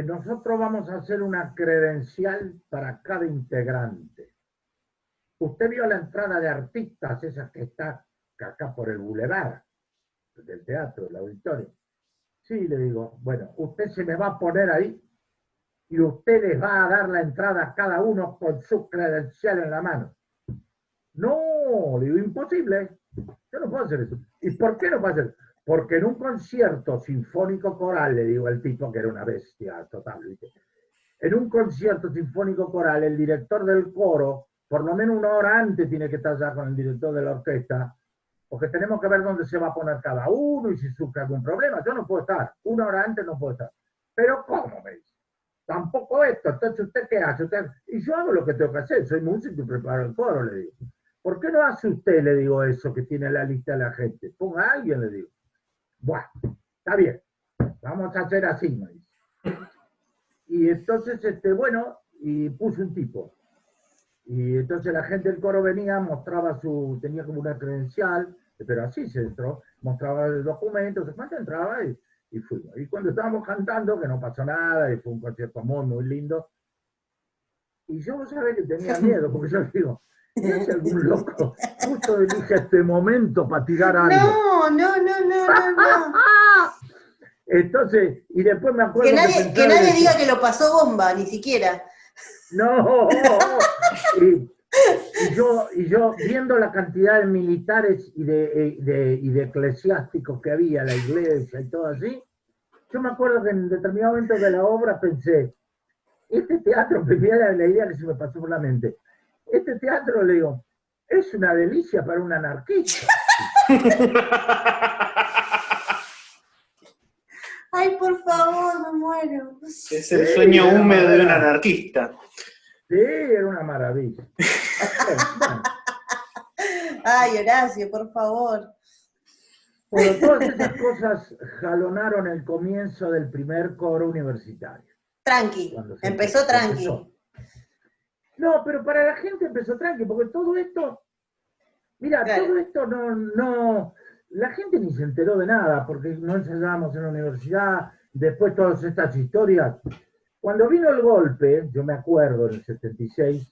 Nosotros vamos a hacer una credencial para cada integrante. Usted vio la entrada de artistas, esa que está acá por el bulevar del teatro, del auditorio. Sí, le digo, bueno, usted se me va a poner ahí y usted les va a dar la entrada a cada uno con su credencial en la mano. No, le digo, imposible. Yo no puedo hacer eso. ¿Y por qué no puedo hacer eso? Porque en un concierto sinfónico coral, le digo al tipo que era una bestia total, ¿viste? En un concierto sinfónico coral, el director del coro, por lo menos 1 hora antes tiene que estar ya con el director de la orquesta, porque tenemos que ver dónde se va a poner cada uno y si surge algún problema. Yo no puedo estar, 1 hora antes no puedo estar. Pero ¿cómo me dice? Tampoco esto, entonces ¿usted qué hace? Y yo hago lo que tengo que hacer, soy músico y preparo el coro, le digo. ¿Por qué no hace usted, le digo, eso que tiene la lista de la gente? Ponga a alguien, le digo. Bueno, está bien, vamos a hacer así, me dice. Y entonces, bueno, y puso un tipo. Y entonces la gente del coro venía, mostraba tenía como una credencial, pero así se entró, mostraba el documento, se entraba y fuimos. Y cuando estábamos cantando, que no pasó nada, y fue un concierto muy, muy lindo, y yo, ¿sabes? Que tenía miedo, porque yo digo, ¿qué hace algún loco? Justo elige este momento para tirar algo. No. Entonces, y después me acuerdo que nadie diga que lo pasó bomba, ni siquiera. No. Y yo viendo la cantidad de militares y de eclesiásticos que había, la iglesia y todo así, yo me acuerdo que en determinado momento de la obra pensé, este teatro, primera la idea que se me pasó por la mente, este teatro, le digo, es una delicia para un anarquista. Ay, por favor, me muero. Es el sueño húmedo de un anarquista. Sí, era una maravilla. Bueno. Ay, Horacio, por favor. Bueno, todas esas cosas jalonaron el comienzo del primer coro universitario. Tranqui, empezó tranqui. No, pero para la gente empezó tranqui, porque todo esto, mira, claro. Todo esto no, la gente ni se enteró de nada, porque no ensayábamos en la universidad, después todas estas historias. Cuando vino el golpe, yo me acuerdo en el 76,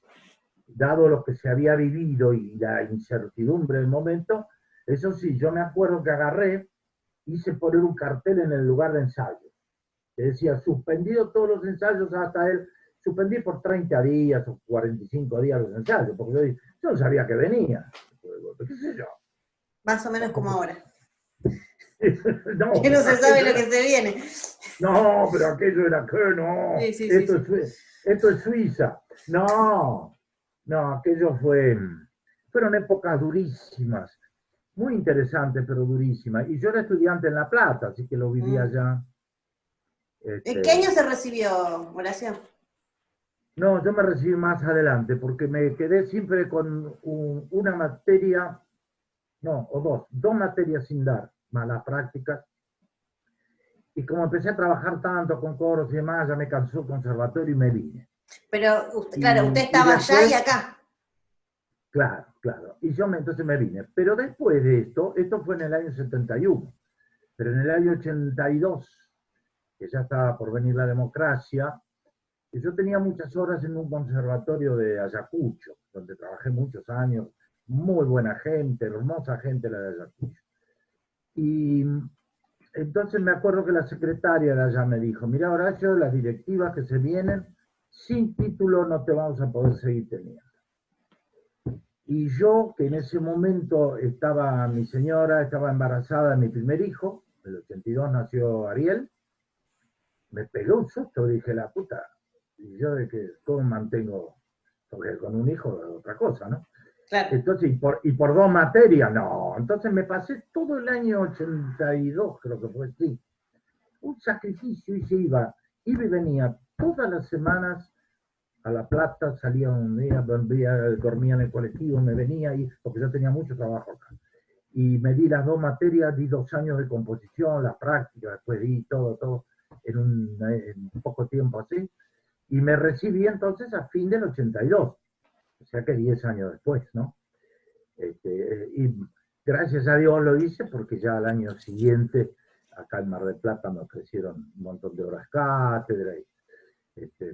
dado lo que se había vivido y la incertidumbre del momento, eso sí, yo me acuerdo que agarré, hice poner un cartel en el lugar de ensayo, que decía, suspendido todos los ensayos hasta él, suspendí por 30 días o 45 días los ensayos, porque yo no sabía que venía, qué sé yo. Más o menos como ahora. No, Que no se sabe lo que se viene. no, pero aquello era que no, Sí, sí, esto, sí, sí. esto es Suiza. No, no, aquello fueron épocas durísimas, muy interesantes, pero durísimas. Y yo era estudiante en La Plata, así que lo vivía allá. ¿En qué año se recibió, Horacio? No, yo me recibí más adelante, porque me quedé siempre con una materia, no, o dos materias sin dar, más las prácticas. Y como empecé a trabajar tanto con coros y demás, ya me cansó el conservatorio y me vine. Pero, claro, usted Y estaba allá y después, acá. claro, claro. Y yo entonces me vine. Pero después de esto fue en el año 71, pero en el año 82, que ya estaba por venir la democracia, y yo tenía muchas horas en un conservatorio de Ayacucho, donde trabajé muchos años, muy buena gente, hermosa gente la de Ayacucho. Y entonces me acuerdo que la secretaria de allá me dijo, mira Horacio, las directivas que se vienen, sin título no te vamos a poder seguir teniendo. Y yo, que en ese momento mi señora estaba embarazada de mi primer hijo, en el 82 nació Ariel, me pegó un susto, dije, la puta, y yo de que, ¿cómo mantengo? Porque con un hijo es otra cosa, ¿no? Claro. Entonces, y por dos materias, no. Entonces me pasé todo el año 82, creo que fue, sí. Un sacrificio y se iba y venía todas las semanas a La Plata, salía un día, dormía en el colectivo, me venía ahí, porque yo tenía mucho trabajo acá. Y me di las dos materias, di 2 años de composición, las prácticas, después di todo en un poco tiempo así. Y me recibí entonces a fin del 82, o sea que 10 años después, ¿no? Y gracias a Dios lo hice porque ya al año siguiente acá en Mar del Plata me ofrecieron un montón de horas cátedra,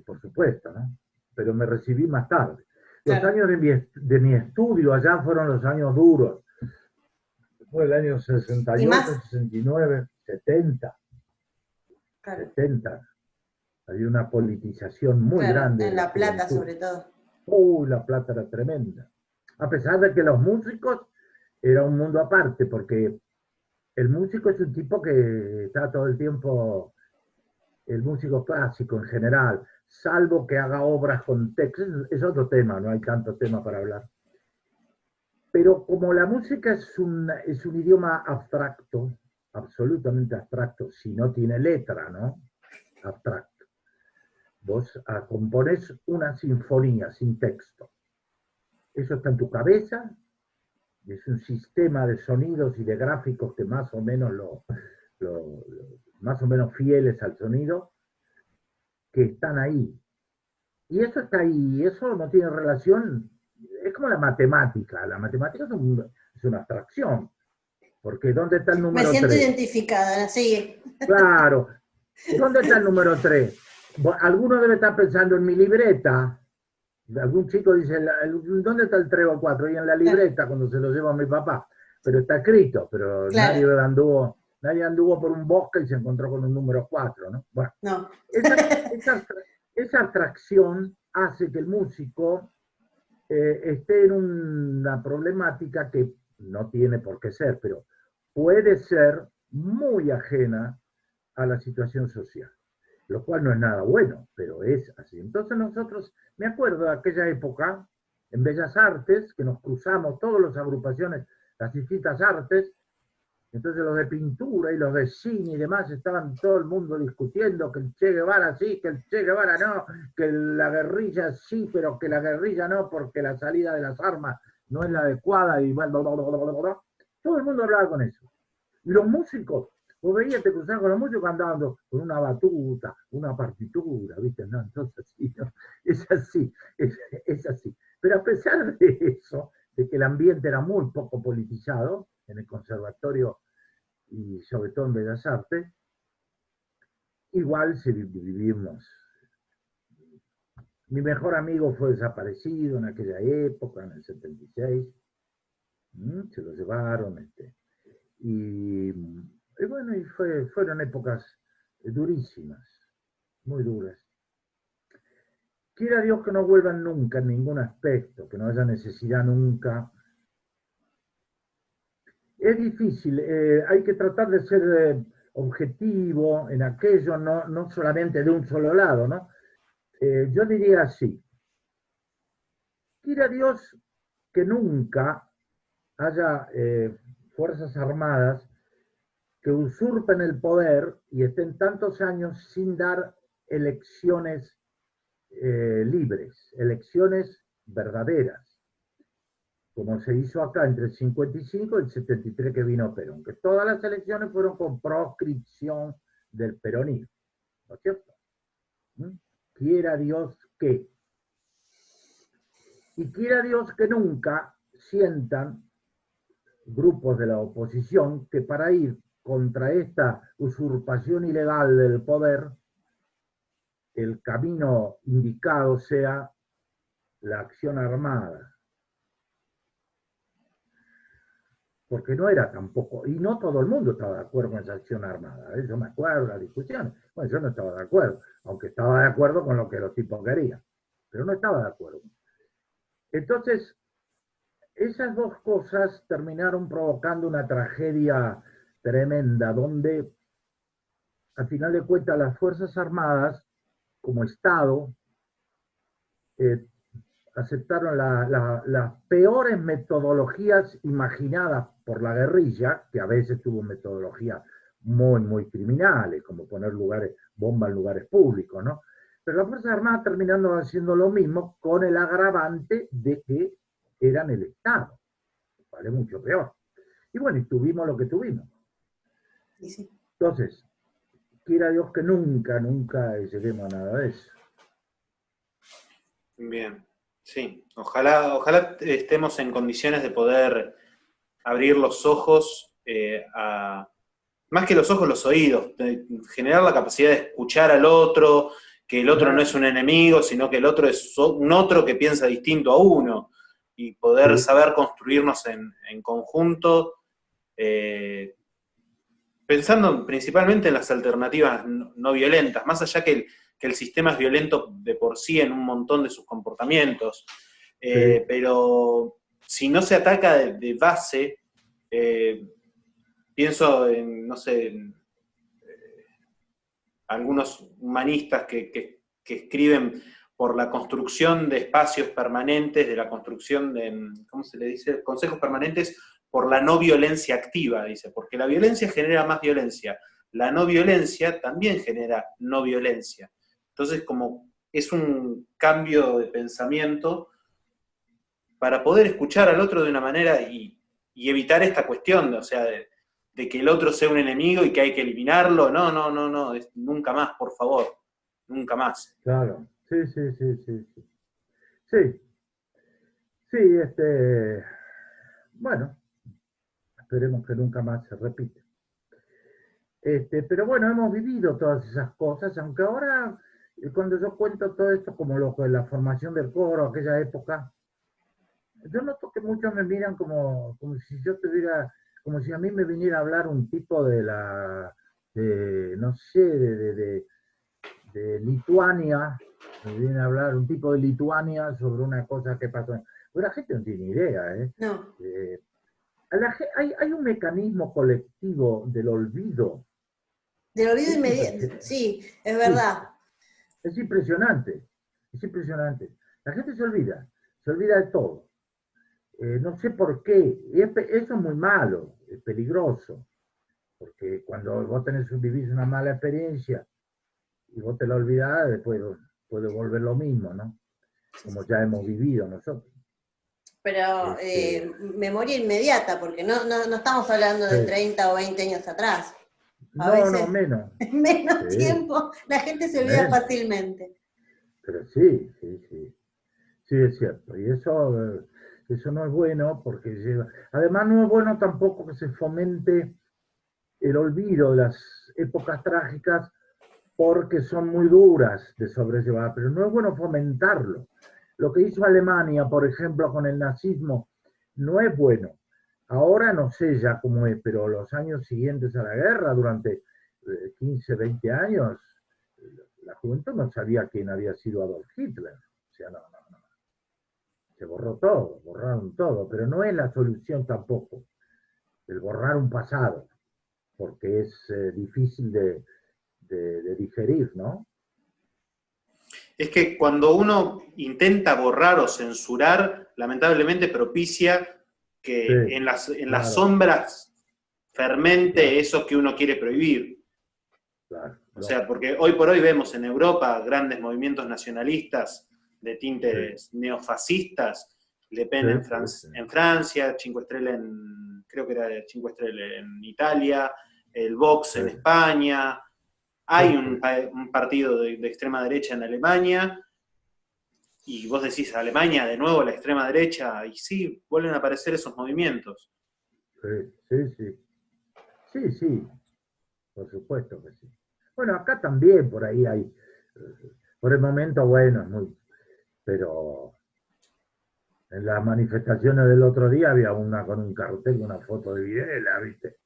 por supuesto, ¿no? Pero me recibí más tarde. Los Claro. años de mi estudio allá fueron los años duros. Fue el año 68, 69, 70. Claro. 70. Había una politización muy grande de En la La Plata juventud. sobre todo. Uy, La Plata era tremenda. A pesar de que los músicos era un mundo aparte, porque el músico es un tipo que está todo el tiempo, el músico clásico en general, salvo que haga obras con textos, es otro tema, no hay tanto tema para hablar. Pero como la música es un idioma abstracto, absolutamente abstracto, si no tiene letra, ¿no? Abstracto. Vos componés una sinfonía sin texto. Eso está en tu cabeza, es un sistema de sonidos y de gráficos que más o menos más o menos fieles al sonido, que están ahí. Y eso está ahí, eso no tiene relación, es como la matemática es una abstracción, porque ¿dónde está el Me número siento 3? identificada, sí. Claro, ¿dónde está el número 3? Alguno debe estar pensando en mi libreta, algún chico dice, ¿dónde está el 3 o 4? Y en la libreta cuando se lo lleva a mi papá, pero está escrito, pero Claro. nadie anduvo por un bosque y se encontró con un número 4, ¿no? Bueno, No. esa abstracción hace que el músico esté en una problemática que no tiene por qué ser, pero puede ser muy ajena a la situación social, lo cual no es nada bueno, pero es así. Entonces nosotros, me acuerdo de aquella época, en Bellas Artes, que nos cruzamos, todas las agrupaciones, las distintas artes, entonces los de pintura y los de cine y demás estaban todo el mundo discutiendo que el Che Guevara sí, que el Che Guevara no, que la guerrilla sí, pero que la guerrilla no, porque la salida de las armas no es la adecuada y bla, bla, bla, bla, bla, bla. Todo el mundo hablaba con eso. Y los músicos, vos veías, te cruzabas con los músicos andando con una batuta, una partitura, ¿viste? No, entonces sí, no, es así, es así. Pero a pesar de eso, de que el ambiente era muy poco politizado en el conservatorio y sobre todo en Bellas Artes, igual vivimos Mi mejor amigo fue desaparecido en aquella época, en el 76. Se lo llevaron. Y bueno, fueron épocas durísimas, muy duras. Quiera Dios que no vuelvan nunca en ningún aspecto, que no haya necesidad nunca. Es difícil, hay que tratar de ser objetivo en aquello, no solamente de un solo lado, ¿no? Yo diría así, quiera Dios que nunca haya fuerzas armadas que usurpen el poder y estén tantos años sin dar elecciones libres, elecciones verdaderas, como se hizo acá entre el 55 y el 73 que vino Perón, que todas las elecciones fueron con proscripción del peronismo, ¿no es cierto? Quiera Dios que. Y quiera Dios que nunca sientan grupos de la oposición que para ir contra esta usurpación ilegal del poder, el camino indicado sea la acción armada. Porque no era tampoco, y no todo el mundo estaba de acuerdo con esa acción armada. Yo me acuerdo de las discusiones. Bueno, yo no estaba de acuerdo, aunque estaba de acuerdo con lo que los tipos querían, pero no estaba de acuerdo. Entonces, esas dos cosas terminaron provocando una tragedia tremenda, donde, al final de cuentas, las Fuerzas Armadas, como Estado, aceptaron las peores metodologías imaginadas por la guerrilla, que a veces tuvo metodologías muy, muy criminales, como poner bombas en lugares públicos, ¿no? Pero las Fuerzas Armadas terminando haciendo lo mismo con el agravante de que eran el Estado, ¿vale? Mucho peor. Y bueno, y tuvimos lo que tuvimos. Sí. Entonces, quiera Dios que nunca, nunca lleguemos a nada de eso. Bien, sí. Ojalá estemos en condiciones de poder abrir los ojos más que los ojos, los oídos, de generar la capacidad de escuchar al otro, que el otro no es un enemigo, sino que el otro es un otro que piensa distinto a uno, y poder saber construirnos en conjunto, pensando principalmente en las alternativas no violentas, más allá que el sistema es violento de por sí en un montón de sus comportamientos, pero si no se ataca de base, pienso en, no sé, algunos humanistas que escriben por la construcción de espacios permanentes, de la construcción de, ¿cómo se le dice? Consejos permanentes por la no violencia activa, dice, porque la violencia genera más violencia, la no violencia también genera no violencia. Entonces, como es un cambio de pensamiento para poder escuchar al otro de una manera y evitar esta cuestión, o sea, de que el otro sea un enemigo y que hay que eliminarlo. No, nunca más, por favor, nunca más. Claro, sí. Sí, bueno, esperemos que nunca más se repita. Pero bueno, hemos vivido todas esas cosas, aunque ahora, cuando yo cuento todo esto, como la formación del coro, aquella época, yo noto que muchos me miran como si yo tuviera, como si a mí me viniera a hablar un tipo no sé, de Lituania, me viene a hablar un tipo de Lituania sobre una cosa que pasó. Pues la gente no tiene idea, ¿eh? No. Hay un mecanismo colectivo del olvido. Del olvido inmediato, sí, es verdad. Sí, es impresionante. La gente se olvida de todo. No sé por qué. Eso es muy malo, es peligroso. Porque cuando vos vivís una mala experiencia y vos te la olvidás, después puede volver lo mismo, ¿no? Como ya hemos vivido nosotros. Pero memoria inmediata, porque no estamos hablando de 30 o 20 años atrás. No, menos. Menos tiempo, la gente se olvida fácilmente. Pero sí, es cierto. Y eso no es bueno, porque además no es bueno tampoco que se fomente el olvido de las épocas trágicas, porque son muy duras de sobrellevar, pero no es bueno fomentarlo. Lo que hizo Alemania, por ejemplo, con el nazismo, no es bueno. Ahora no sé ya cómo es, pero los años siguientes a la guerra, durante 15, 20 años, la juventud no sabía quién había sido Adolf Hitler. O sea, no. Se borró todo, borraron todo, pero no es la solución tampoco, el borrar un pasado, porque es difícil de digerir, ¿no? Es que cuando uno intenta borrar o censurar, lamentablemente propicia que Sí, en las claro, sombras fermente claro, eso que uno quiere prohibir. claro, O sea, lógico. porque hoy por hoy vemos en Europa grandes movimientos nacionalistas de Sí, tintes neofascistas, Le Pen sí, sí, sí, En Francia, Cinque Stelle creo que era Cinque Stelle en Italia, el Vox sí, en España, sí, hay sí. un partido de extrema derecha en Alemania, y vos decís Alemania de nuevo la extrema derecha, y sí, vuelven a aparecer esos movimientos. Sí, sí, sí. Sí, sí, por supuesto que sí. Bueno, acá también por ahí hay, por el momento, bueno, es muy, pero en las manifestaciones del otro día había una con un cartel, una foto de Videla, ¿viste?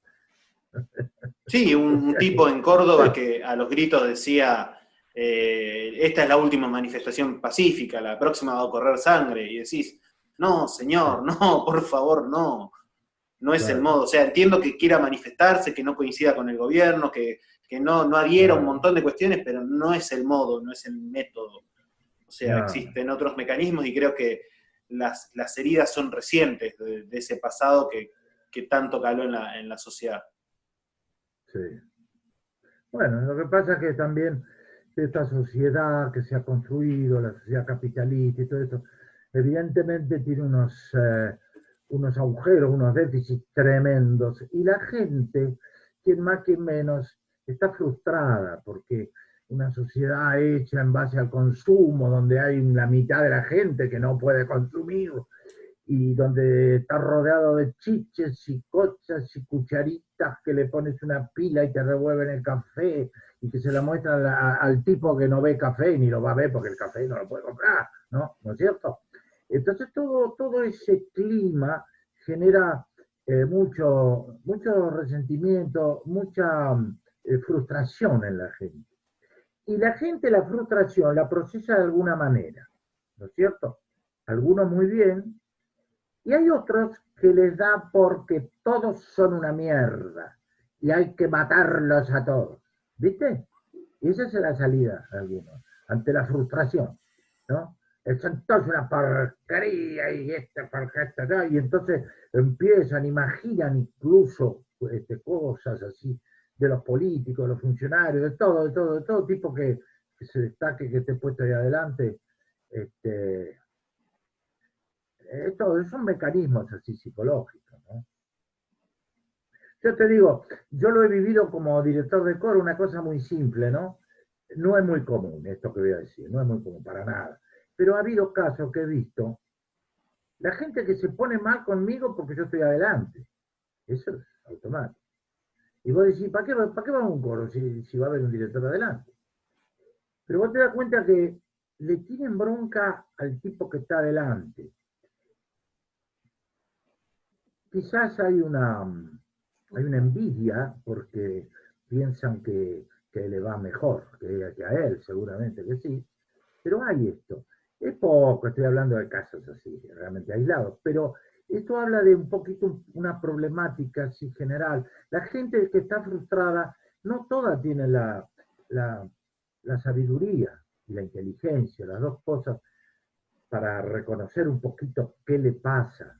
Sí, O un sea tipo que, en Córdoba que a los gritos decía, esta es la última manifestación pacífica, la próxima va a correr sangre, y decís, no, señor, no, por favor, no es el claro, modo. O sea, entiendo que quiera manifestarse, que no coincida con el gobierno, que no adhiera a un claro, montón de cuestiones, pero no es el modo, no es el método. O sea, no, existen otros mecanismos y creo que las heridas son recientes de ese pasado que tanto caló en la sociedad. sí. Bueno, lo que pasa es que también esta sociedad que se ha construido, la sociedad capitalista y todo eso, evidentemente tiene unos agujeros, unos déficits tremendos. Y la gente, quien más, quien menos, está frustrada porque una sociedad hecha en base al consumo, donde hay la mitad de la gente que no puede consumir, y donde está rodeado de chiches y cochas y cucharitas que le pones una pila y te revuelven el café y que se la muestran al tipo que no ve café y ni lo va a ver porque el café no lo puede comprar, ¿no? ¿No es cierto? Entonces todo ese clima genera mucho resentimiento, mucha frustración en la gente. Y la gente la frustración la procesa de alguna manera, ¿no es cierto? Algunos muy bien, y hay otros que les da porque todos son una mierda y hay que matarlos a todos. ¿Viste? Y esa es la salida de algunos, ante la frustración, ¿no? Son todos una porquería y esta porquería, ¿no? Y entonces empiezan, imaginan incluso cosas así de los políticos, de los funcionarios, de todo tipo que se destaque, que esté puesto ahí adelante. Este, son mecanismos así psicológicos, ¿no? Yo te digo, yo lo he vivido como director de coro, una cosa muy simple, ¿no? No es muy común esto que voy a decir, no es muy común para nada. Pero ha habido casos que he visto, la gente que se pone mal conmigo porque yo estoy adelante. Eso es automático. Y vos decís, ¿para qué va a un coro si va a haber un director adelante? Pero vos te das cuenta que le tienen bronca al tipo que está adelante. Quizás hay una envidia porque piensan que le va mejor que a él, seguramente que sí, pero hay esto. Es poco, estoy hablando de casos así, realmente aislados, pero esto habla de un poquito una problemática así general. La gente que está frustrada, no toda tiene la, la sabiduría y la inteligencia, las dos cosas, para reconocer un poquito qué le pasa.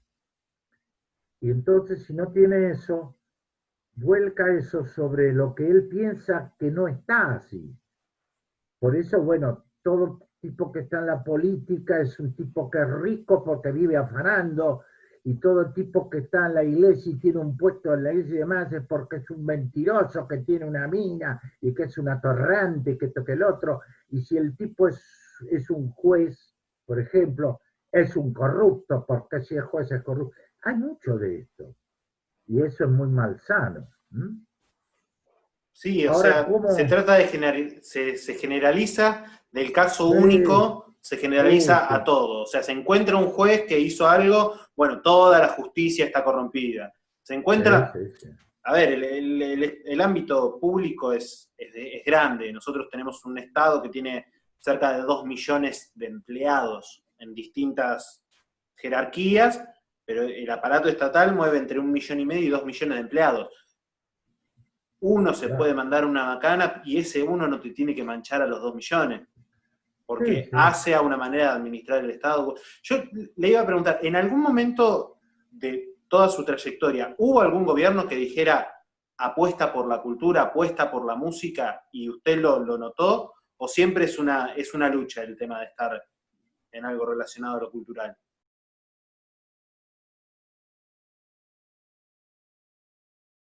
Y entonces, si no tiene eso, vuelca eso sobre lo que él piensa que no está así. Por eso, bueno, todo tipo que está en la política es un tipo que es rico porque vive afanando, y todo tipo que está en la iglesia y tiene un puesto en la iglesia y demás es porque es un mentiroso que tiene una mina y que es un atorrante, que esto que el otro. Y si el tipo es un juez, por ejemplo, es un corrupto, porque si el juez es corrupto. Hay mucho de esto. Y eso es muy malsano. Sí, o Ahora, sea, ¿cómo? se trata de se generaliza del caso Sí, único, se generaliza a sí, todo. O sea, se encuentra un juez que hizo algo, bueno, toda la justicia está corrompida. Se sí, encuentra, sí, sí. a ver, el ámbito público es grande. Nosotros tenemos un Estado que tiene cerca de 2 millones de empleados en distintas jerarquías, pero el aparato estatal mueve entre 1,5 millones y 2 millones de empleados. Uno se puede Claro. mandar una macana y ese uno no te tiene que manchar a los 2 millones, Sí, porque sí. hace a una manera de administrar el Estado. Yo le iba a preguntar, ¿en algún momento de toda su trayectoria hubo algún gobierno que dijera apuesta por la cultura, apuesta por la música y usted lo notó? ¿O siempre es una lucha el tema de estar en algo relacionado a lo cultural?